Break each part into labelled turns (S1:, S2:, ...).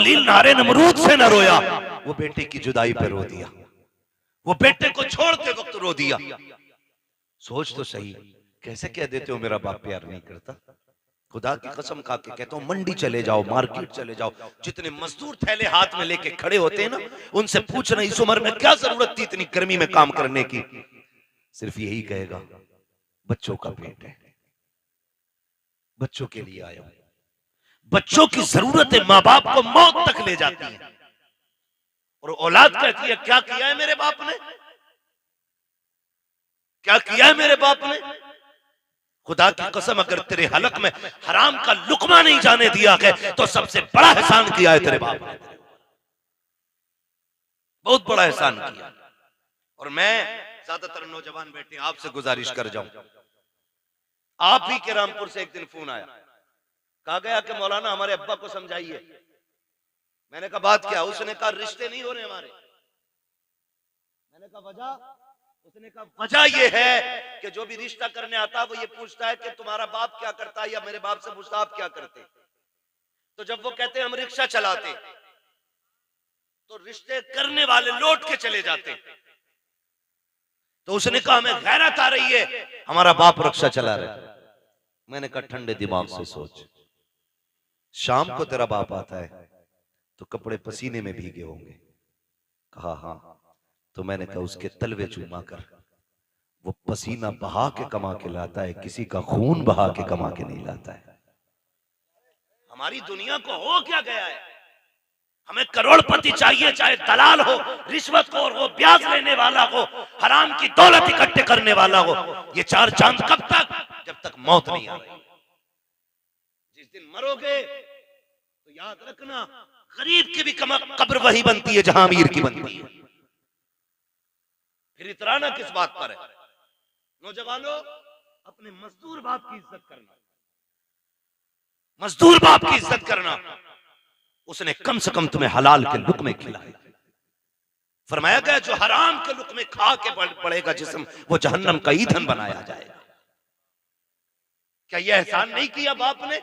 S1: खलील नारे नमरूद से न रोया, वो बेटे की जुदाई पे रो दिया, वो बेटे को छोड़ते वक्त रो दिया। सोच तो सही, कैसे कह देते हो मेरा बाप प्यार नहीं करता? खुदा की कसम खा के कहता हूं, मंडी चले जाओ, मार्केट चले जाओ, जितने मजदूर थैले हाथ में लेके खड़े होते हैं ना, उनसे पूछना इस उम्र में क्या जरूरत थी इतनी गर्मी में काम करने की? सिर्फ यही कहेगा, बच्चों का पेट है, बच्चों के लिए आया हूं। बच्चों की जरूरतें माँ बाप को मौत तक ले जाती है, और औलाद कहती है क्या किया है मेरे बाप ने, क्या किया है मेरे बाप ने? खुदा की कसम, अगर तेरे हलक में हराम का लुकमा नहीं जाने दिया है तो सबसे बड़ा एहसान किया है तेरे बाप ने, बहुत बड़ा एहसान किया। और मैं ज्यादातर नौजवान बेटे आपसे गुजारिश कर जाऊं, आप ही के रामपुर से एक दिन फोन आया, कहा गया कि मौलाना हमारे अब्बा को समझाइए। मैंने कहा बात क्या? उसने कहा रिश्ते नहीं हो रहे हमारे। मैंने कहा वजह? उसने कहा वजह यह है कि जो भी रिश्ता करने आता है वो ये पूछता है कि तुम्हारा बाप क्या करता है, या मेरे बाप से पूछता आप क्या करते। तो जब वो कहते हैं हम रिक्शा चलाते, तो रिश्ते करने वाले लौट के चले जाते। तो उसने कहा हमें गैरत आ रही है, हमारा बाप रिक्शा चला रहा है। मैंने कहा ठंडे दिमाग से सोच, शाम को तेरा बाप आता है तो कपड़े पसीने में भीगे होंगे। कहा हाँ। तो मैंने कहा उसके तलवे चूमा कर, वो पसीना बहा के कमा के लाता है, किसी का खून बहा के कमा के नहीं लाता है। हमारी दुनिया को हो क्या गया है? हमें करोड़पति चाहिए, चाहे दलाल हो, रिश्वतखोर हो, ब्याज लेने वाला हो, हराम की दौलत इकट्ठे करने वाला हो। ये चार चांद कब तक? जब तक मौत नहीं आ रही। जिस दिन मरोगे तो याद रखना, गरीब की भी कब्र वही बनती है जहां अमीर की बनती है। फिर इतराना किस बात पर है? नौजवानों, अपने मजदूर बाप की इज्जत करना, मजदूर बाप की इज्जत करना। उसने कम से कम तुम्हें हलाल के लुक़मे खिलाए। फरमाया गया जो हराम के लुक़मे खा के पड़ेगा जिस्म, वो जहन्नम का ईंधन बनाया जाएगा। क्या यह एहसान नहीं किया बाप ने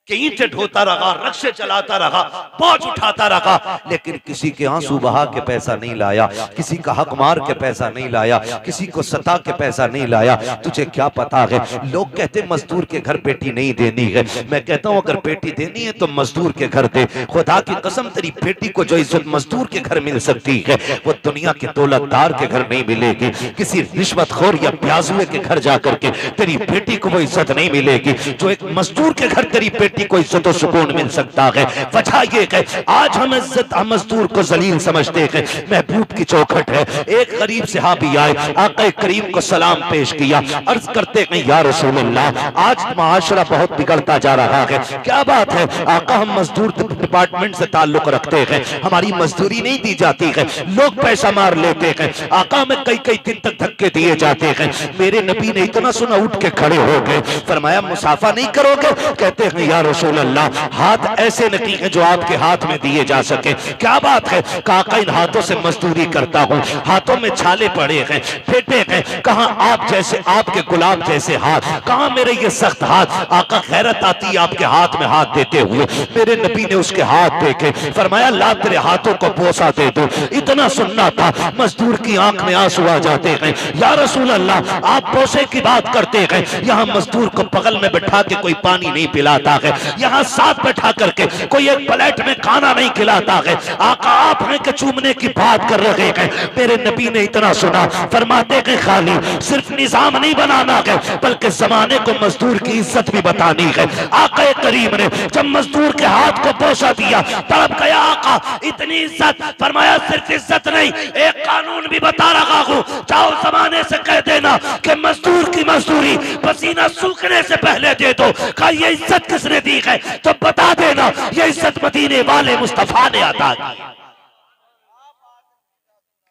S1: कि ईंटें ढोता रहा, रक्शे चलाता रहा, बोझ उठाता रहा, लेकिन किसी के आंसू बहा के पैसा नहीं लाया, किसी का हक मार के पैसा नहीं लाया, किसी को सता के पैसा नहीं लाया। तुझे क्या पता है? लोग कहते मजदूर के घर बेटी नहीं देनी है। मैं कहता हूं अगर बेटी देनी है तो मजदूर के घर दे। खुदा की कसम, तेरी बेटी को जो इज्जत मजदूर के घर मिल सकती है वो दुनिया के दौलतदार के घर नहीं मिलेगी। किसी रिश्वतखोर या प्याजुए के घर जाकर के तेरी बेटी को वो इज्जत नहीं मिलेगी जो एक मजदूर के घर तेरी बेटी को इज्जत और सुकून मिल सकता है। वजह ये है आज हम इज्जत मजदूर को जलील समझते हैं। महबूब की चौखट है। एक गरीब सहाबी आए, आका करीम को सलाम पेश किया, अर्ज करते हैं या रसूल अल्लाह, आज माशरा बहुत बिगड़ता जा रहा है, क्या बात है? आका हम मजदूर डिपार्टमेंट से ताल्लुक रखते हैं, हमारी मजदूरी नहीं दी जाती है, लोग पैसा मार लेते हैं, आका में कई कई दिन तक धक्के दिए जाते हैं। मेरे नबी ने इतना सुना उठ के खड़े हो गए। फरमाया मुसाफा नहीं करोगे? कहते हैं या रसूल अल्लाह, हाथ ऐसे नहीं है जो आपके हाथ में दिए जा सके। क्या बात है? काका इन हाथों से मजदूरी करता हूँ, हाथों में छाले पड़े हैं, फेटे हैं, कहाँ आप जैसे, आपके गुलाम जैसे हाथ, कहाँ मेरे ये सख्त हाथ? आका खैरत आती है आपके हाथ में हाथ देते हुए। मेरे नबी ने उसके हाथ देखे, फरमाया ला तेरे हाथों को बोसा दे दो। इतना सुनना था, मजदूर की आंख में आंसू आ जाते हैं। या रसूल अल्लाह, आप बोसे की बात करते हैं, यहाँ मजदूर को बगल में बैठा के कोई पानी नहीं पिलाता है, यहाँ साथ बैठा करके कोई एक प्लेट में खाना नहीं खिलाता है। आका आप हैं कि चूमने की बात कर रहे हैं। मेरे नबी ने इतना सुना, फरमाते हैं खाली सिर्फ निजाम नहीं बनाना है बल्कि जमाने को मजदूर की इज्जत भी बतानी है। आका करीम ने जब मजदूर के हाथ को बोसा दिया तड़प गया आका, इतनी इज्जत। फरमाया सिर्फ इज्जत नहीं, एक कानून भी बता रहा हूं, जाओ जमाने से कह देना कि मजदूर की मजदूरी पसीना सूखने से पहले दे दो। कहा ये इज्जत किसने दी है? तो बता देना ये इज्जत मदीने वाले मुस्तफा ने अता की।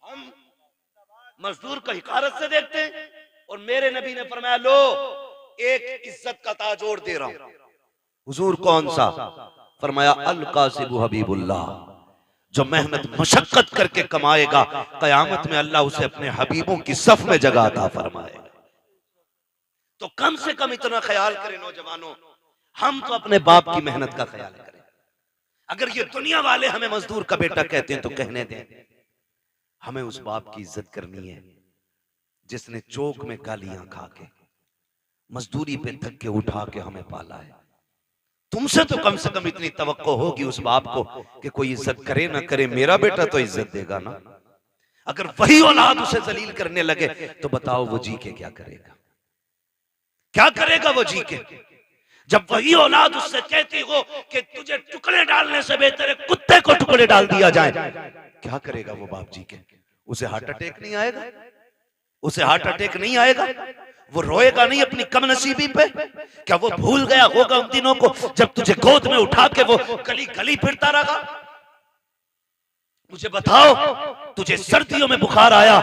S1: हम मजदूर को हिकारत से देखते हैं, और मेरे नबी ने फरमाया लो एक इज्जत का ताज और दे रहा हूं। हुजूर कौन सा? फरमाया अल कासिबु हबीबुल्लाह, जो मेहनत मशक्कत करके कमाएगा कयामत में अल्लाह उसे अपने हबीबों की सफ में जगह अता फरमाएगा। तो कम से कम इतना ख्याल करें नौजवानों, हम तो अपने बाप की मेहनत का ख्याल करें। अगर ये दुनिया वाले हमें मजदूर का बेटा कहते हैं तो कहने दें, हमें उस बाप की इज्जत करनी है जिसने चौक में गालियां खा के, मजदूरी पे धक्के उठा के हमें पाला है। तुमसे तो कम से कम इतनी तवक्को होगी उस बाप को कि कोई इज्जत करे ना करे, मेरा बेटा तो इज्जत देगा ना। अगर वही औलाद उसे जलील करने लगे तो बताओ वो जी के क्या करेगा? क्या करेगा वो जी के? जब वही औलाद उससे कहती हो कि तुझे टुकड़े डालने से बेहतर है कुत्ते को टुकड़े डाल दिया जाए, क्या करेगा वो बाप जी के? उसे हार्ट अटैक नहीं आएगा? उसे हार्ट अटैक नहीं आएगा? वो रोएगा नहीं अपनी कमनसीबी पे? क्या वो भूल गया होगा उन दिनों को जब तुझे गोद में उठा के वो गली गली फिरता रहा? मुझे बताओ, तुझे सर्दियों में बुखार आया,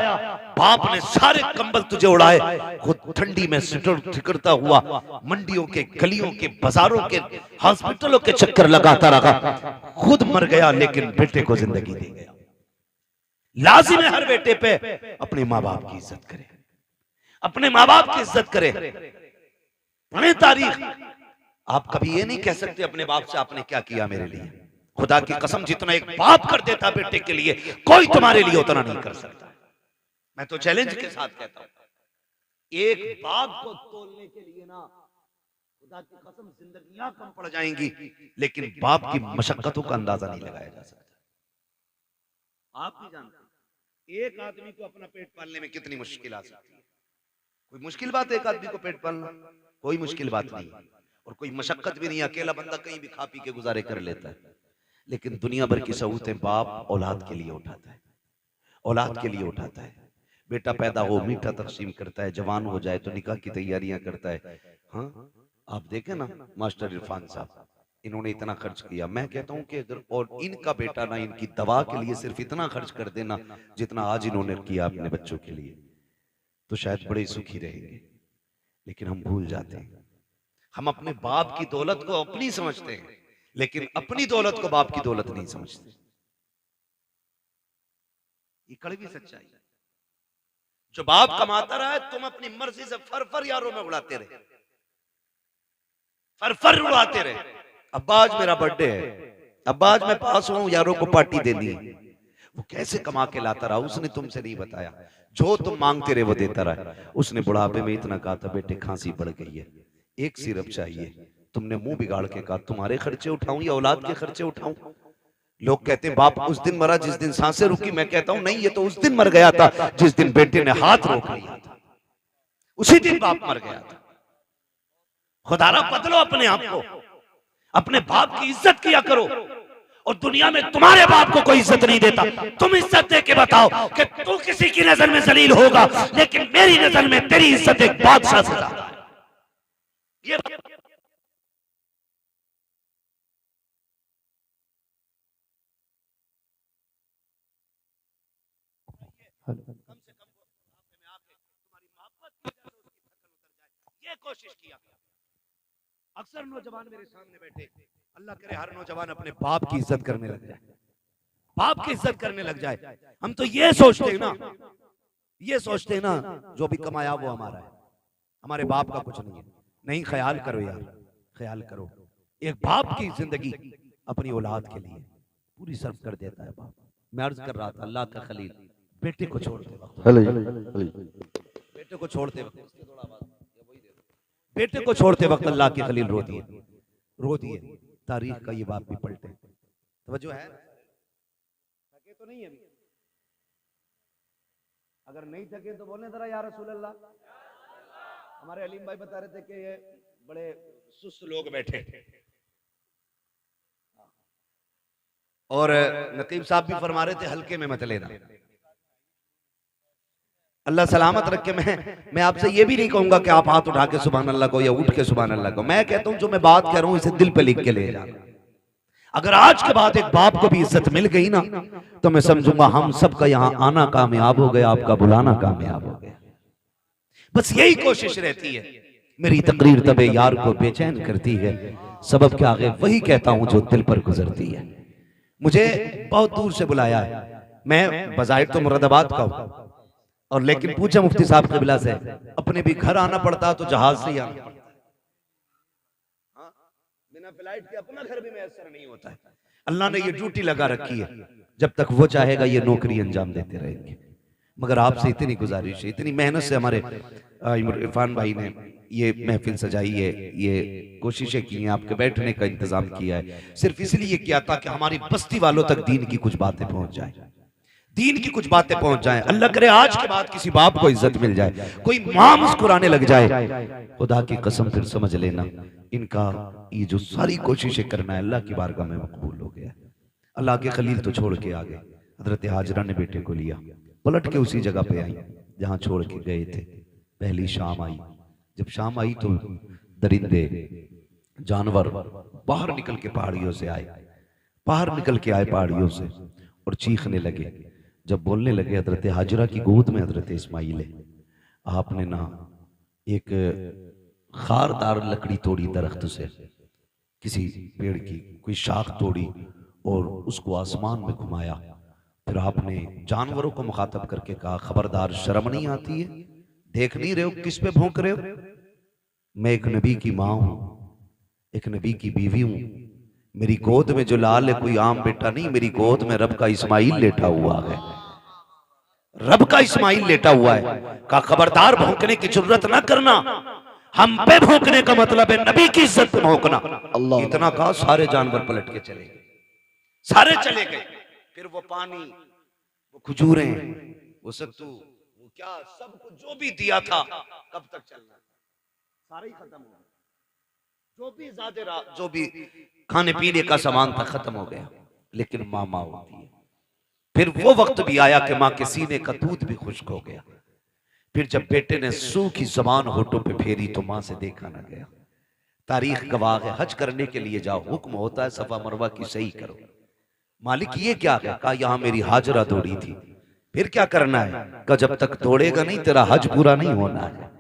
S1: बाप ने सारे कंबल तुझे उड़ाए, खुद ठंडी में सिकड़ता हुआ मंडियों के, गलियों के, बाजारों के, हॉस्पिटलों के चक्कर लगाता रहा, खुद मर गया लेकिन बेटे को जिंदगी दे गया। लाजिम है हर बेटे पे अपने माँ बाप की इज्जत करे, अपने माँ बाप की इज्जत करे। पढ़े तारीख, आप कभी ये नहीं कह सकते अपने बाप से आपने क्या किया मेरे लिए। खुदा की कसम, जितना एक बाप कर देता बेटे के लिए, कोई तुम्हारे लिए उतना नहीं कर सकता। मैं तो चैलेंज के साथ कहता हूं, एक बाप को तोलने के लिए ना खुदा की कसम जिंदगियां कम पड़ जाएंगी, लेकिन बाप की मशक्कतों का अंदाजा नहीं लगाया जा सकता। आप भी जानते हैं एक आदमी को अपना पेट पालने में कितनी मुश्किल आ सकती है। कोई मुश्किल बात है एक आदमी को पेट पालना? कोई मुश्किल बात नहीं, और कोई मशक्कत भी नहीं। अकेला बंदा कहीं भी खा पी के गुजारे कर लेता है, लेकिन दुनिया भर की सहूलतें बाप औलाद के लिए उठाता है, औलाद के लिए उठाता है। बेटा पैदा हो, मीठा तकसीम करता है, जवान हो जाए तो निकाह की तैयारियां करता है। हाँ, आप देखें ना मास्टर इरफान साहब, इन्होंने इतना खर्च किया। मैं कहता हूं कि अगर और इनका बेटा ना इनकी दवा के लिए सिर्फ इतना खर्च कर देना जितना आज इन्होंने किया अपने बच्चों के लिए, तो शायद बड़े सुखी रहेंगे। लेकिन हम भूल जाते हैं, हम अपने बाप की दौलत को अपनी समझते हैं, लेकिन अपनी दौलत को बाप की दौलत नहीं समझते। ये कड़वी सच्चाई है। जो बाप कमाता रहा है, तुम अपनी मर्जी से फर यारों में उड़ाते रहे, फर उड़ाते रहे। अब्बा आज मेरा बर्थडे है, अब्बा आज मैं पास हूं, यारों को पार्टी देनी है। वो कैसे कमा के लाता रहा उसने तुमसे नहीं बताया। जो तुम मांगते रहे वो देता रहा। उसने बुढ़ापे में इतना कहा था, बेटे खांसी बढ़ गई है, एक सिरप चाहिए। तुमने मुंह बिगाड़ के कहा, तुम्हारे खर्चे उठाऊं या औलाद के खर्चे उठाऊं? लोग कहते हैं बाप उस दिन मरा जिस दिन सांसें रुकी। मैं कहता हूं नहीं, ये तो उस दिन मर गया था जिस दिन बेटे ने हाथ रोक लिया था, उसी दिन बाप मर गया था। खुदारा बदलो अपने आप को, अपने बाप की इज्जत किया करो। और दुनिया में तुम्हारे बाप को कोई इज्जत नहीं देता, तुम इज्जत दे के बताओ कि तू किसी की नजर में जलील होगा, लेकिन मेरी नजर में तेरी इज्जत एक बादशाह से ज्यादा है। ये कम से कम में आके तुम्हारी मोहब्बत की वजह से उसकी थकन उतर जाए, ये कोशिश किया। अक्सर नौजवान मेरे सामने बैठे, अल्लाह करे हर नौजवान अपने बाप की इज्जत करने लग जाए, बाप की इज्जत करने लग जाए। हम तो ये सोचते हैं ना, ये सोचते हैं ना जो भी कमाया वो हमारा है, हमारे बाप का कुछ नहीं है। नहीं, ख्याल करो यार, ख्याल करो। एक बाप की जिंदगी अपनी औलाद के लिए पूरी सर्व कर देता है बाप। मैं अर्ज कर रहा था, अल्लाह का खलील बेटे को छोड़ते वक्त, बेटे को छोड़ते वक्त, बेटे को छोड़ते वक्त अल्लाह की खलील रो दिए, रो दिए। तारीख का ये बाप भी पलटे। तवज्जो है? थके तो नहीं है अभी? अगर नहीं थके तो बोले जरा या रसूल अल्लाह। हमारे अलीम भाई बता रहे थे कि ये बड़े सुस्त लोग बैठे, और नकीब साहब भी फरमा रहे थे हल्के में मत लेना। अल्लाह सलामत रखे। मैं आपसे ये भी नहीं कहूंगा कि आप हाथ उठा के सुभान अल्लाह को या उठ के सुभान अल्लाह को। मैं कहता हूं जो मैं बात कह रहा हूं इसे दिल पे लिख के ले जाना। अगर आज के बाद एक बाप को भी इज्जत मिल गई ना, तो मैं समझूंगा हम सबका यहाँ आना कामयाब हो गया, आपका बुलाना कामयाब हो गया। बस यही कोशिश रहती है। मेरी तकरीर तबे यार को बेचैन करती है, सबब के आगे वही कहता हूं जो दिल पर गुजरती है। मुझे बहुत दूर से बुलाया है, मैं बजाय तो मुरादाबाद का हूं, और लेकिन पूछा मुफ्ती साहब कबिला से, अपने भी घर आना पड़ता तो जहाज से ही आना पड़ता। हाँ, बिना फ्लाइट के अपना घर भी मैसर नहीं होता है। अल्लाह ने ये ड्यूटी लगा रखी है, जब तक वो चाहेगा ये नौकरी अंजाम देते रहेंगे। मगर आपसे इतनी गुजारिश है, इतनी मेहनत से हमारे इरफान भाई ने ये महफिल सजाई है, ये कोशिशें की हैं, आपके बैठने का इंतजाम किया है, सिर्फ इसलिए किया था कि हमारी बस्ती वालों तक दीन की कुछ बातें पहुंच जाए, दीन की कुछ बातें पहुंच जाए। अल्लाह करे आज के बाद किसी बाप को इज्जत मिल जाए, कोई मां मुस्कुराने लग जाए, खुदा की कसम फिर समझ लेना इनका ये जो सारी कोशिशें करना है अल्लाह की बारगाह में मकबूल हो गया। अल्लाह के खलील तो छोड़ के आ गए, हजरत हाजरा ने बेटे को लिया, पलट के उसी जगह पे आई जहां छोड़ के गए थे। पहली शाम आई, जब शाम आई तो दरिंदे जानवर बाहर निकल के पहाड़ियों से आए, बाहर निकल के आए पहाड़ियों से और चीखने लगे। जब बोलने लगे, हजरत हाजरा की गोद में हजरत इस्माइल है, आपने ना एक खारदार लकड़ी तोड़ी दरख्त से, किसी पेड़ की कोई शाख तोड़ी और उसको आसमान में घुमाया। फिर आपने जानवरों को मुखातब करके कहा, खबरदार शर्म नहीं आती है, देख नहीं रहे हो किस पे भौंक रहे हो? मैं एक नबी की माँ हूं, एक नबी की बीवी हूं, मेरी गोद में जो लाल है कोई आम बेटा नहीं, मेरी गोद में रब का इस्माइल लेटा हुआ है, रब का इस्माइल लेटा हुआ है। कहा खबरदार भौंकने की जरूरत ना करना, हम पे भौंकने का मतलब है नबी की इज्जत पे भौंकना। अल्लाह इतना कहा, सारे जानवर पलट के चले गए, सारे चले गए। फिर वो पानी, वो खजूरें, वो सत्तू, वो क्या सब कुछ जो भी दिया था, कब तक चलना, सारा ही खत्म हो गया। जो भी ज्यादा जो भी खाने पीने का सामान था खत्म हो गया। लेकिन माँ होती है। फिर वो वक्त भी आया कि माँ के सीने का दूध भी खुश्क हो गया। फिर जब बेटे ने सूखी जबान होठों पे फेरी तो माँ से देखा ना गया। तारीख गवाह है, हज करने के लिए जाओ, हुक्म होता है सफा मरवा की सही करो। मालिक ये क्या है? कहा यहाँ मेरी हाजरा दौड़ी थी। फिर क्या करना है? कहा जब तक दौड़ेगा नहीं तेरा हज पूरा नहीं होना है,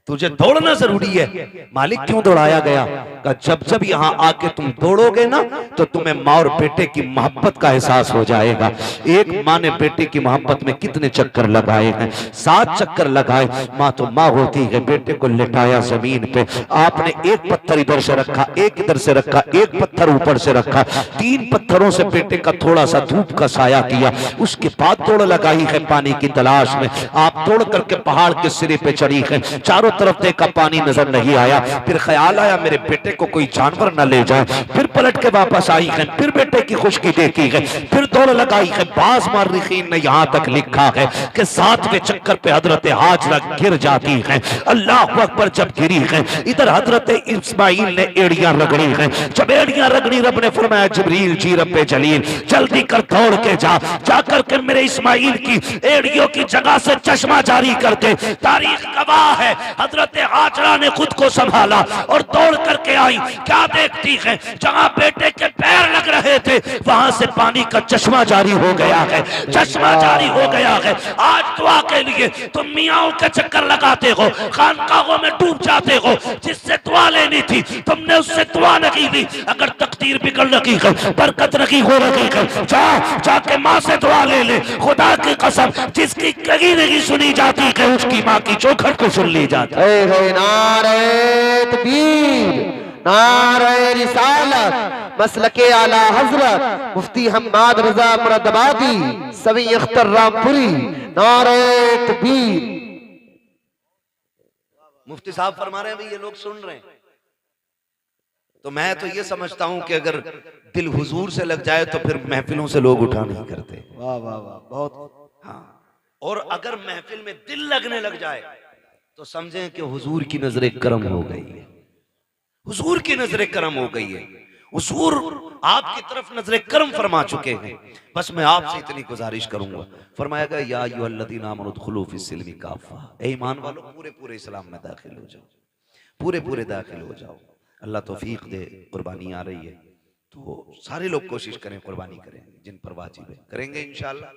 S1: तुझे दौड़ना जरूरी है। मालिक क्यों दौड़ाया गया? कहा जब जब यहाँ आके तुम दौड़ोगे ना तो तुम्हें माँ और बेटे की मोहब्बत का एहसास हो जाएगा। एक माँ ने बेटे की मोहब्बत में कितने चक्कर लगाए हैं, 7 चक्कर लगाए। माँ तो माँ होती है। बेटे को लिटाया जमीन पे, आपने एक पत्थर इधर से रखा, एक इधर से रखा, एक पत्थर ऊपर से रखा, 3 पत्थरों से बेटे का थोड़ा सा धूप का साया किया। उसके बाद दौड़ लगाई है पानी की तलाश में। आप दौड़ करके पहाड़ के सिरे पे चढ़ी है, चारों तरफ देखा पानी नजर नहीं आया। फिर ख्याल आया मेरे बेटे को कोई जानवर न ले जाए। फिर पलट के वापस आई है, फिर बेटे की खुशकी देखी है, फिर दौड़ लगाई है। बाज मार्रिखीन ने यहां तक लिखा है कि 7वें चक्कर पे हजरत हाजरा गिर जाती है। अल्लाह अकबर जब गिरी है, इधर हजरत इस्माइल ने एड़ियां रगड़ी है। जब एड़ियां रगड़ी, रब ने फरमाया जिब्रील जी रब्बे जलील जल्दी कर दौड़ के जा करके मेरे इस्माइल की एड़ियों की जगह से चश्मा जारी कर दे। तारीख गवाह है हजरत हाजरा ने खुद को संभाला और दौड़ करके आई। क्या देखती है? जहां बेटे के पैर लग रहे थे वहां से पानी का चश्मा जारी हो गया है, चश्मा जारी हो गया है। आज दुआ के लिए तुम मियाओं के चक्कर लगाते हो, खानकाहों में डूब जाते हो। जिससे दुआ लेनी थी तुमने उससे दुआ नहीं ली। अगर तकदीर बिगड़ रही है, बरकत नहीं हो रही है, जाके माँ से दुआ ले ले। खुदा की कसम जिसकी कहीं नहीं सुनी जाती है उसकी माँ की चौखट को सुन ली जाती है।
S2: नारे तकबीर, नारे रिसालत, मसलके आला हजरत मुफ्ती हम्माद रजा मुरादाबादी, सवी अख्तर रामपुरी, नारे तकबीर।
S1: मुफ्ती साहब फरमा रहे हैं भाई ये लोग सुन रहे हैं, तो मैं तो ये समझता हूं कि अगर दिल हुजूर से लग जाए तो फिर महफिलों से लोग उठा नहीं करते।
S2: वाह वाह वाह, बहुत।
S1: हाँ, और अगर महफिल में दिल लगने लग जाए तो समझें कि हुजूर की नजर करम हो गई है, हुजूर की नजर करम हो गई है। हुजूर आपकी तरफ नजर करम फरमा चुके हैं। बस मैं आपसे इतनी गुजारिश करूंगा, फरमाया गया या अय्युहल्लज़ीना आमनू उदखुलू फिस्सिल्मी काफ़ा, ए ईमान वालों पूरे पूरे इस्लाम में दाखिल हो जाओ, पूरे पूरे दाखिल हो जाओ। अल्लाह तौफीक दे। कुर्बानी आ रही है तो सारे लोग कोशिश करें, कुर्बानी करें। जिन पर वाजिब है करेंगे इंशाअल्लाह,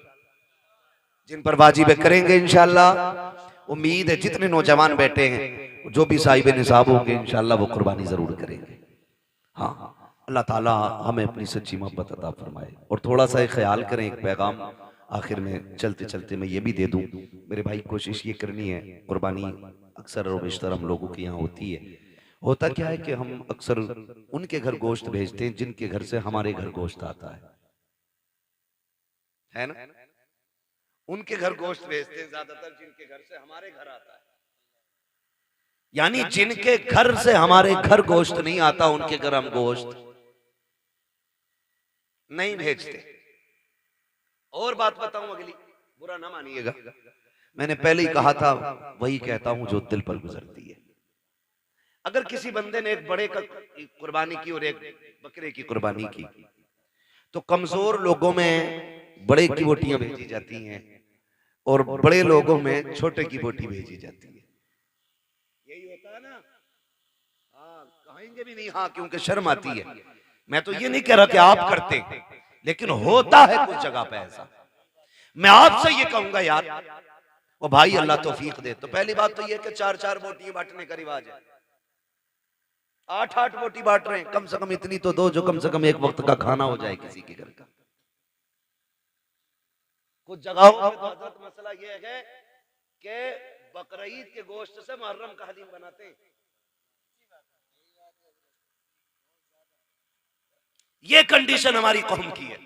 S1: जिन पर वाजिब है करेंगे इंशाअल्लाह। उम्मीद है जितने नौजवान बैठे हैं जो भी साहिब निसाब होंगे इंशाअल्लाह वो कुर्बानी जरूर करेंगे। हाँ, अल्लाह ताला हमें अपनी सच्ची मोहब्बत अता फरमाए। और थोड़ा सा ख्याल करें, एक पैगाम आखिर में चलते चलते मैं ये भी दे दूं। मेरे भाई कोशिश ये करनी है, कुर्बानी अक्सर और बेशतर हम लोगों के यहाँ होती है होता क्या है कि हम अक्सर उनके घर गोश्त भेजते हैं जिनके घर से हमारे घर गोश्त आता है ना? उनके घर गोश्त भेजते हैं ज्यादातर जिनके घर से हमारे घर आता है। यानी जिनके घर से हमारे घर गोश्त नहीं आता उनके घर हम गोश्त नहीं भेजते। और बात बताऊं अगली, बुरा ना मानिएगा, मैंने पहले ही कहा था, वही कहता हूं जो दिल पर गुजरती है। अगर किसी बंदे ने एक बड़े का कुर्बानी की और एक बकरे की कुर्बानी की, तो कमजोर लोगों में बड़े की बोटियां भेजी जाती हैं और बड़े लोगों में छोटे की बोटी भेजी जाती है। यही होता है ना? हाँ, कहेंगे भी नहीं हाँ, क्योंकि शर्म आती है। मैं तो ये नहीं कह रहा कि आप करते, लेकिन होता है कुछ जगह पे ऐसा। मैं आपसे ये कहूंगा यार, वो भाई अल्लाह तौफीक दे। तो पहली बात तो ये कि 4-4 बोटियां बांटने का रिवाज है, 8-8 बोटी बांट रहे हैं, कम से कम इतनी तो दो जो कम से कम एक वक्त का खाना हो जाए किसी के घर का। कुछ जगहों पे तो हजरत मसला ये है कि बकरीद के गोश्त से मुहर्रम का हलीम बनाते हैं। ये कंडीशन हमारी कौम की है।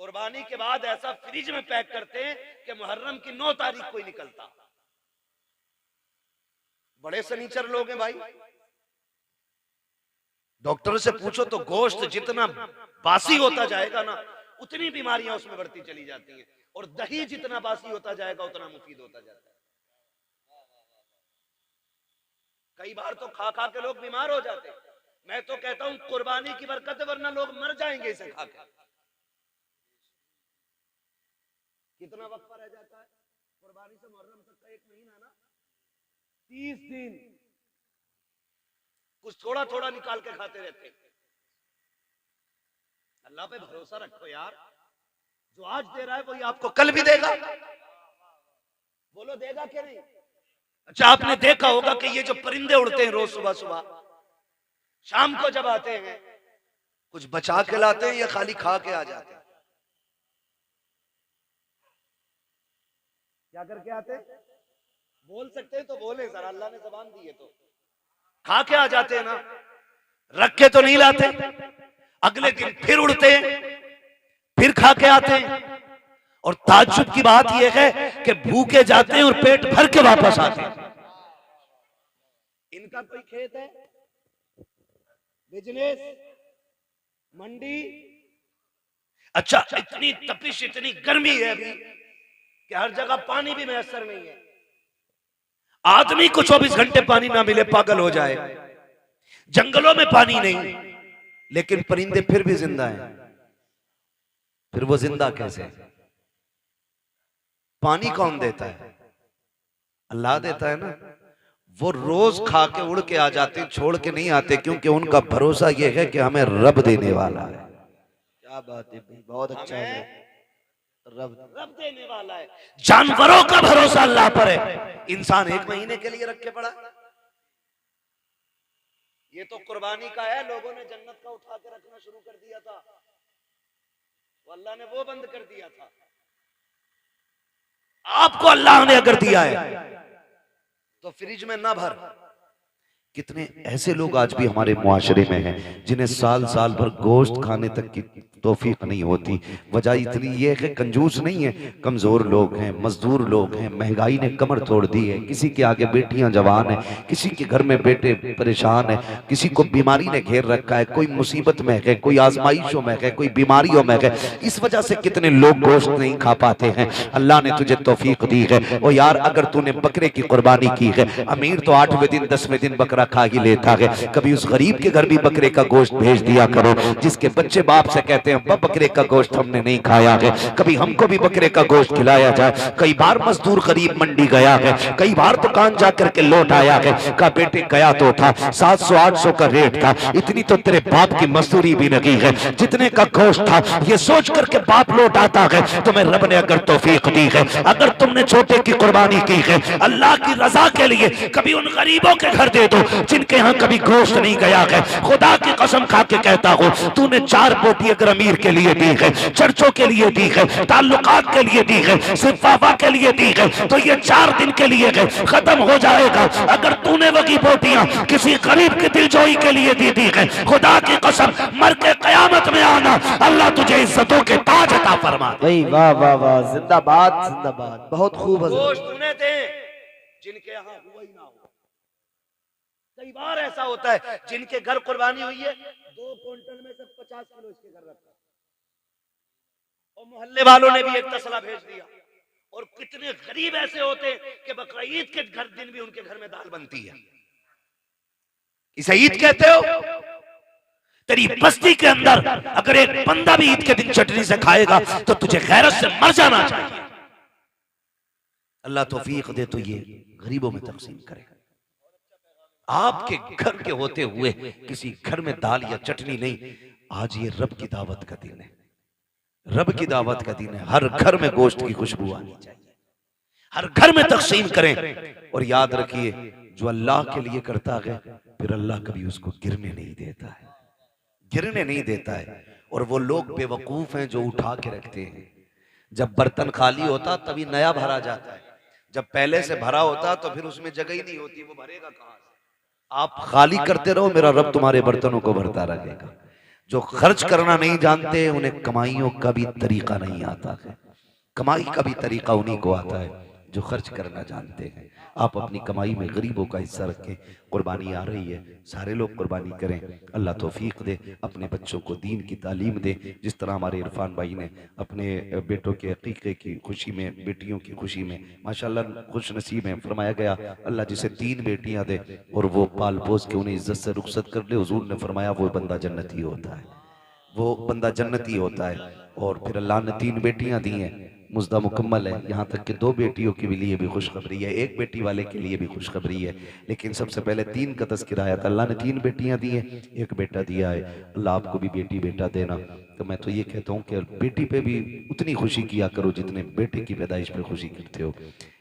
S1: कुर्बानी के बाद ऐसा फ्रिज में पैक करते हैं कि मुहर्रम की 9 तारीख को ही निकलता। बड़े सनीचर लोग हैं भाई। डॉक्टर से पूछो तो गोश्त जितना बासी होता जाएगा ना, उतनी बीमारियां उसमें बढ़ती चली जाती हैं, और दही जितना बासी होता जाएगा उतना मुफीद होता जाता है। कई बार तो खा खा के लोग बीमार हो जाते हैं। मैं तो कहता हूं कुर्बानी की बरकत है, वरना लोग मर जाएंगे इसे खा के। कितना वक्त रह जाता है कुर्बानी से मुहर्रम तक का? 1 महीना ना, 30 दिन कुछ थोड़ा थोड़ा निकाल के खाते रहते। अल्लाह पे भरोसा रखो यार, जो आज दे रहा है वही आपको कल भी देगा। बोलो देगा क्या नहीं? अच्छा, आपने देखा होगा कि ये जो परिंदे उड़ते हैं रोज सुबह सुबह, शाम को जब आते हैं, कुछ बचा के लाते हैं या खाली खा के आ जाते हैं? क्या करके आते? बोल सकते हैं तो बोले सर, अल्लाह ने ज़बान दी है तो। खा के आ जाते हैं ना, रख के तो नहीं लाते। अगले दिन फिर उड़ते हैं, फिर खा के आते हैं। और ताज्जुब की बात यह है कि भूखे जाते हैं और पेट भर के वापस आते हैं। इनका कोई खेत है, बिजनेस, मंडी? अच्छा, इतनी तपिश, इतनी गर्मी है अभी कि हर जगह पानी भी मैसर नहीं है। आदमी को 24 घंटे पानी ना मिले पागल हो जाए। जंगलों में पानी नहीं, लेकिन परिंदे फिर भी जिंदा हैं। फिर वो जिंदा कैसे? पानी कौन देता है? अल्लाह देता है ना। वो रोज खा के उड़ के आ जाते हैं, छोड़ के नहीं आते, क्योंकि उनका भरोसा ये है कि हमें रब देने वाला है। क्या बात है, बहुत अच्छा है। रब देने वाला है। जानवरों का भरोसा अल्लाह पर है, इंसान 1 महीने के लिए रख के पड़ा। ये तो कुर्बानी का है, लोगों ने जन्नत का उठा के रखना शुरू कर दिया था, वो अल्लाह ने वो बंद कर दिया था। आपको अल्लाह ने अगर दिया है तो फ्रिज में ना भर। कितने ऐसे लोग आज भी हमारे मुआशरे में हैं जिन्हें साल साल भर गोश्त खाने तक की तौफीक नहीं होती। वजह इतनी ये है कि कंजूस नहीं है, कमजोर लोग हैं, मजदूर लोग हैं, महंगाई ने कमर तोड़ दी है। किसी के आगे बेटियां जवान है, किसी के घर में बेटे परेशान है, किसी को बीमारी ने घेर रखा है, कोई मुसीबत में है, कोई आजमाइशों में है, कोई बीमारियों में है। इस वजह से कितने लोग गोश्त नहीं खा पाते हैं। अल्लाह ने तुझे तौफीक दी है। ओ यार, अगर तूने बकरे की कुर्बानी की है, अमीर तो 8वें दिन 10वें दिन बकरा खा ही लेता है। कभी उस गरीब के घर भी बकरे का गोश्त भेज दिया करो, जिसके बच्चे बाप से कहते हैं बकरे का गोश्त हमने नहीं खाया है, कभी हमको भी बकरे का गोश्त खिलाया जाए। कई बार मजदूर गरीब मंडी गया है, कई बार दुकान जाकर के लौट आया है, का बेटे गया तो था 700-800 का रेट था, इतनी तो तेरे बाप की मजदूरी भी लगी है, जितने का गोश्त था ये सोच करके बाप लौट आता है। तुम्हें रब ने अगर तौफीक दी है, अगर तुमने छोटे की कुर्बानी की है अल्लाह की रजा के लिए, कभी उन गरीबों के घर दे दो जिनके यहाँ कभी गोश्त नहीं गया है, खुदा की कसम खा के कहता हूँ, तूने 4 बोटी अगर अमीर के लिए दी है, चर्चों के लिए दी है, ताल्लुकात के लिए दी है, सिर्फ वाफा के लिए दी है, तो ये 4 दिन के लिए है, खत्म हो जाएगा। अगर तूने वही बोटियां किसी गरीब की दिलजोई के लिए दी है, खुदा की कसम मर के कयामत में आना, अल्लाह तुझे इज्जतों के ताज अता फरमा दे।
S2: भाई वाह वाह वाह, जिंदाबाद जिंदाबाद, बहुत खूब हजरत।
S1: गोश्त उन्हें दे जिनके यहाँ हुआ ही ना हो। कई बार ऐसा होता है जिनके घर कुर्बानी हुई है, 2 क्विंटल में से 50 किलो इसके घर रखा, और मोहल्ले वालों ने भी एक तसला भेज दिया। और कितने गरीब ऐसे होते हैं कि बकरा ईद के घर दिन भी उनके घर में दाल बनती है। इसे ईद कहते हो? तेरी बस्ती के अंदर अगर एक बंदा भी ईद के दिन चटनी से खाएगा तो तुझे गैरत से मर जाना चाहिए। अल्लाह तौफीक दे तो ये गरीबों में तकसीम करेगा। आपके घर के होते हुए किसी घर में दाल या चटनी नहीं। आज ये रब की दावत का दिन है, रब की दावत का दिन है। हर घर में गोश्त की खुशबू आनी चाहिए, हर घर में तकसीम करें। और याद रखिए, जो अल्लाह के लिए करता है फिर अल्लाह कभी उसको गिरने नहीं देता है, गिरने नहीं देता है। और वो लोग बेवकूफ हैं जो उठा के रखते हैं। जब बर्तन खाली होता तभी नया भरा जाता है, जब पहले से भरा होता तो फिर उसमें जगह ही नहीं होती, वो भरेगा कहां से? आप खाली करते रहो, मेरा रब तुम्हारे बर्तनों को भरता रहेगा। जो खर्च करना नहीं जानते उन्हें कमाइयों का भी तरीका नहीं आता है। कमाई का भी तरीका उन्हीं को आता है जो खर्च करना जानते हैं। आप अपनी कमाई में गरीबों का हिस्सा रखें। कुर्बानी आ रही है, सारे लोग कुर्बानी करें। अल्लाह तौफीक दे, अपने बच्चों को दीन की तालीम दे। जिस तरह हमारे इरफान भाई ने अपने बेटों के अकीक़े की खुशी में, बेटियों की खुशी में माशाल्लाह खुश नसीब है। फरमाया गया अल्लाह जिसे 3 बेटियां दे और वो पाल पोस के उन्हें इज्जत से रुखसत कर ले, हुजूर ने फरमाया वो बंदा जन्नती होता है, वो बंदा जन्नती होता है। और फिर अल्लाह ने 3 बेटियां दी हैं, मुज्दा मुकम्मल है। यहाँ तक कि 2 बेटियों के लिए भी खुशखबरी है, 1 बेटी वाले के लिए भी खुशखबरी है। लेकिन सबसे पहले 3 का तज़किरा आया था। अल्लाह ने 3 बेटियां दी हैं, 1 बेटा दिया है। अल्लाह आपको भी बेटी बेटा देना। तो मैं तो ये कहता हूँ कि बेटी पे भी उतनी खुशी किया करो जितने बेटे की पैदाइश पे खुशी करते हो।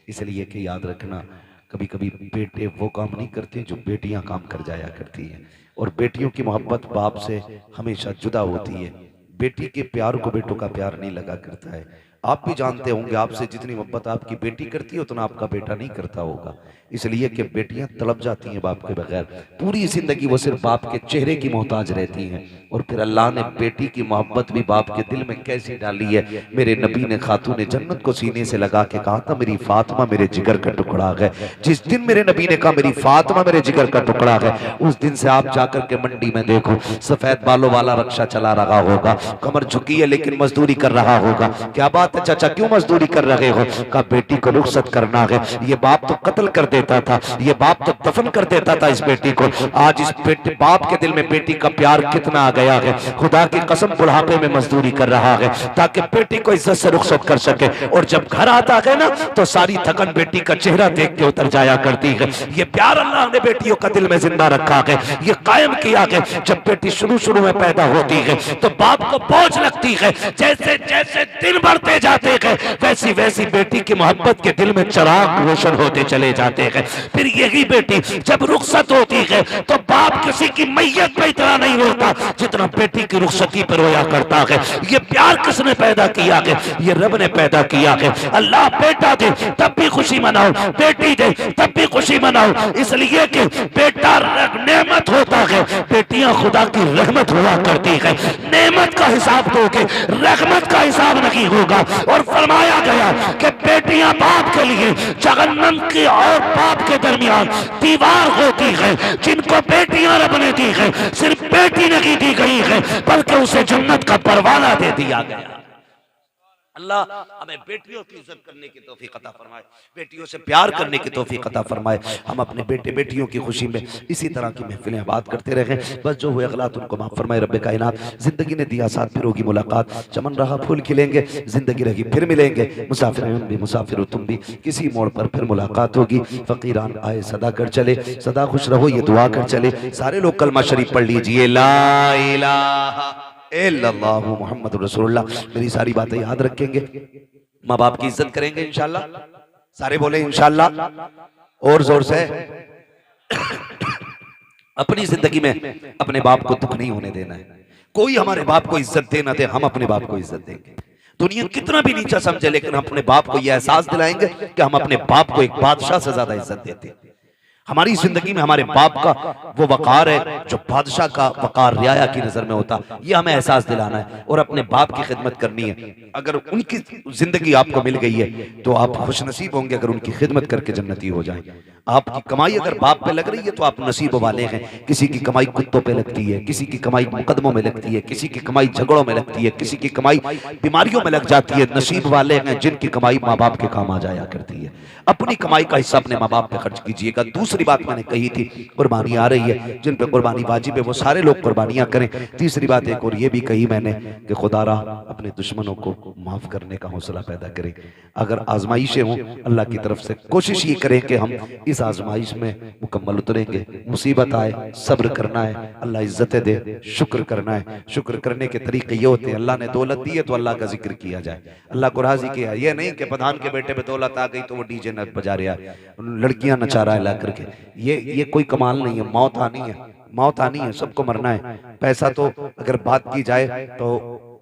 S1: इसलिए कि याद रखना, कभी कभी बेटे वो काम नहीं करते जो बेटियां काम कर जाया करती हैं। और बेटियों की मोहब्बत बाप से हमेशा जुदा होती है। बेटी के प्यार को बेटों का प्यार नहीं लगा करता है। आप भी जानते होंगे, आपसे जितनी मोहब्बत आपकी बेटी करती है उतना आपका बेटा नहीं करता होगा। इसलिए कि बेटियां तड़प जाती हैं बाप के बगैर, पूरी जिंदगी वो सिर्फ बाप के चेहरे की मोहताज रहती हैं। और फिर अल्लाह ने बेटी की मोहब्बत भी बाप के दिल में कैसी डाली है। मेरे नबी ने खातून जन्नत को सीने से लगा के कहा था, मेरी फातिमा मेरे जिगर का टुकड़ा है। जिस दिन मेरे नबी ने कहा मेरी फातिमा मेरे जिगर का टुकड़ा है, उस दिन से आप जाकर के मंडी में देखो, सफेद बालों वाला रक्षा चला रहा होगा, कमर झुकी है लेकिन मजदूरी कर रहा होगा। क्या बात है चाचा, क्यों मजदूरी कर रहे हो? कहा बेटी को रुखसत करना है। ये बाप तो कत्ल कर देता था, ये बाप तो दफन कर देता था इस बेटी को। आज इस बेटे बाप के दिल में बेटी का प्यार कितना आ गया है। खुदा की कसम बुढ़ापे में मजदूरी कर रहा है ताकि बेटी को इज्जत से रुखसत कर सके। और जब घर आता है ना तो सारी थकन बेटी का चेहरा देख के उतर जाया करती है। ये प्यार अल्लाह ने बेटियों का दिल में जिंदा रखा है, ये कायम किया है। जब बेटी शुरू शुरू में पैदा होती है तो बाप को बोझ लगती है, जैसे जैसे दिन बढ़ते जाते हैं वैसी वैसी बेटी की मोहब्बत के दिल में चिराग रोशन होते चले जाते हैं। फिर यही बेटी जब रुखसत होती है तो बाप किसी की मैयत पे इतना नहीं रोता जितना बेटी की रुखसती पर रोया करता है। ये प्यार किसने पैदा किया है? ये रब ने पैदा किया है। अल्लाह बेटा दे तब भी खुशी मनाओ, बेटी दे तब भी खुशी मनाओ, इसलिए कि बेटा नेमत होता है, बेटियां खुदा की रहमत हुआ करती है। नेमत का हिसाब दोगे, रहमत का हिसाब नहीं होगा। और फरमाया गया कि बेटियां बाप के लिए जहन्नम की और बाप के दरमियान दीवार होती है। जिनको बेटियां रब ने दी है, सिर्फ बेटी नहीं दी गई है बल्कि उसे जन्नत का परवाना दे दिया गया। अल्लाह हमें बेटियों की इज्जत करने की तौफीक अता फरमाए, बेटियों से प्यार करने की तौफीक अता फरमाए। हम अपने बेटे बेटियों की खुशी में इसी तरह की महफिलें आबाद करते रहें। बस जो हुए गलत उनको माफ फरमाए रब्बे कायनात। जिंदगी ने दिया साथ, फिर होगी मुलाकात, चमन रहा फूल खिलेंगे, जिंदगी रही फिर मिलेंगे। मुसाफिर हम भी, मुसाफिर तुम भी, किसी मोड़ पर फिर मुलाकात होगी। फकीरान आए सदा कर चले, सदा खुश रहो ये दुआ कर चले। सारे लोग कलमा शरीफ पढ़ लीजिए, ला इलाहा इल्लल्लाहु मुहम्मदुर रसूलुल्लाह। मेरी सारी बातें याद रखेंगे, माँ बाप की इज्जत करेंगे इंशाल्लाह। सारे बोले इंशाल्लाह और जोर से। अपनी जिंदगी में अपने बाप को दुख नहीं होने देना है। कोई हमारे बाप को इज्जत दे ना दे, हम अपने बाप को इज्जत देंगे। दुनिया कितना भी नीचा समझे, लेकिन हम अपने बाप को यह एहसास दिलाएंगे कि हम अपने बाप को एक बादशाह से ज्यादा इज्जत देते हैं। हमारी जिंदगी में हमारे बाप का वो वकार है जो बादशाह का वकार रियाया की नजर में होता, ये हमें एहसास दिलाना है और अपने बाप की खिदमत करनी है। अगर उनकी जिंदगी आपको मिल गई है तो आप खुशनसीब होंगे अगर उनकी खिदमत करके जन्नती हो जाए। आपकी कमाई अगर बाप पे लग रही है तो आप नसीब वाले हैं। किसी की कमाई कुत्तों पे लगती है, किसी की कमाई मुकदमों में लगती है, किसी की कमाई झगड़ों में लगती है, किसी की कमाई बीमारियों में लग जाती है। नसीब वाले हैं जिनकी कमाई माँ बाप के काम आ जाया करती है। अपनी कमाई का हिस्सा अपने माँ बाप पे खर्च कीजिएगा। दूसरी बात मैंने कही थी, कुर्बानी आ रही है, जिन पे कुर्बानी वाजिब है वो सारे लोग कुर्बानियां करें। तीसरी बात एक और ये भी कही मैंने कि खुदारा अपने दुश्मनों को माफ करने का हौसला पैदा करें। अगर आजमाइशें हों अल्लाह की तरफ से, कोशिश ये करें कि हम इस आजमाइश में मुकम्मल उतरेंगे। मुसीबत आए सब्र करना है, अल्लाह इज्जतें दे शुक्र करना है। शुक्र करने के तरीके ये होते हैं, अल्लाह ने दौलत दी है तो अल्लाह का जिक्र किया जाए, अल्लाह को राजी किया। ये नहीं कि प्रधान के बेटे पे दौलत आ गई तो वो डीजे न बजा रहा है, लड़कियां नचा रहा है ला करके। ये कोई कमाल नहीं है। मौत आनी है, मौत आनी है, सबको मरना है। पैसा तो अगर बात की जाए तो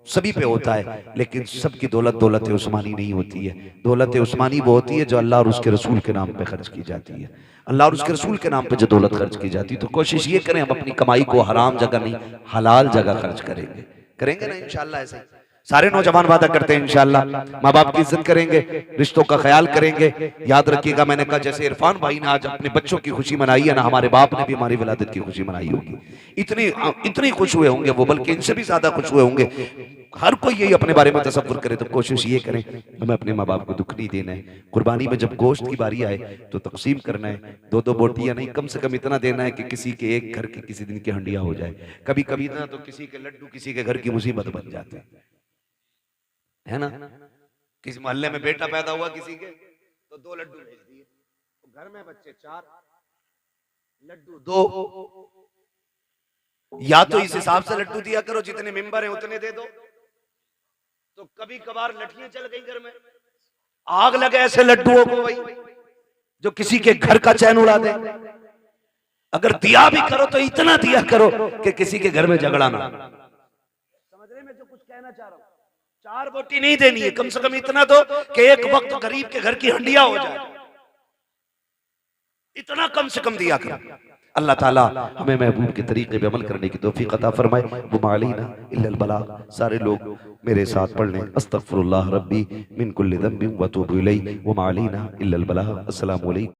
S1: सभी पे होता है, लेकिन सबकी दौलत दौलत उस्मानी नहीं होती है। दौलत उस्मानी वो होती है जो अल्लाह और उसके रसूल के नाम पे खर्च की जाती है। अल्लाह और उसके रसूल के नाम पे जो दौलत खर्च की जाती है, तो कोशिश ये करें हम अपनी कमाई को हराम जगह नहीं हलाल जगह खर्च करेंगे। करेंगे ना इंशाल्लाह। ऐसे सारे नौजवान वादा करते हैं इंशाल्लाह माँ बाप की इज्जत करेंगे, रिश्तों का ख्याल करेंगे। याद रखिएगा मैंने कहा जैसे इरफान भाई ने आज अपने बच्चों की खुशी मनाई है ना, हमारे बाप ने भी हमारी विलादत की खुशी मनाई होगी। इतनी खुश हुए होंगे वो, बल्कि इनसे भी ज्यादा खुश हुए होंगे। हर कोई यही अपने बारे में तसव्वुर करे, तो कोशिश ये करें हमें अपने माँ बाप को दुख नहीं देना है। कुर्बानी में जब गोश्त की बारी आए तो तकसीम करना है, दो दो बोटियां नहीं, कम से कम इतना देना है कि किसी के एक घर की किसी दिन की हंडिया हो जाए। कभी कभी ना तो किसी के लड्डू किसी के घर की मुसीबत बन जाते है ना। किसी मोहल्ले में बेटा पैदा हुआ किसी के, तो 2 लड्डू भेज दिए, तो घर में बच्चे 4, लड्डू 2। या तो इस हिसाब से लड्डू दिया करो जितने मेंबर हैं उतने दे दो। तो कभी कभार लठियां चल गई घर में, आग लगे ऐसे लड्डुओं को भाई जो किसी के घर का चैन उड़ा दे। अगर दिया भी करो तो इतना दिया करो कि किसी के घर में झगड़ा ना। समझ रहे मैं जो कुछ कहना चाह रहा हूं? 4 बोटी नहीं देनी है, कम से कम इतना दो कि एक वक्त गरीब के घर की हंडिया हो जाए। इतना कम से कम दिया करो। अल्लाह ताला हमें महबूब के तरीके पे अमल करने की तौफीक अता फरमाए। वो मालीना इल्लल बलाग। सारे लोग मेरे साथ पढ़ लें, अस्तगफिरुल्लाह रब्बी मिन कुल्लि ज़ंबिन व तूबु इलैहि व मालीना इल्लल बलाग। अस्सलामु अलैकुम।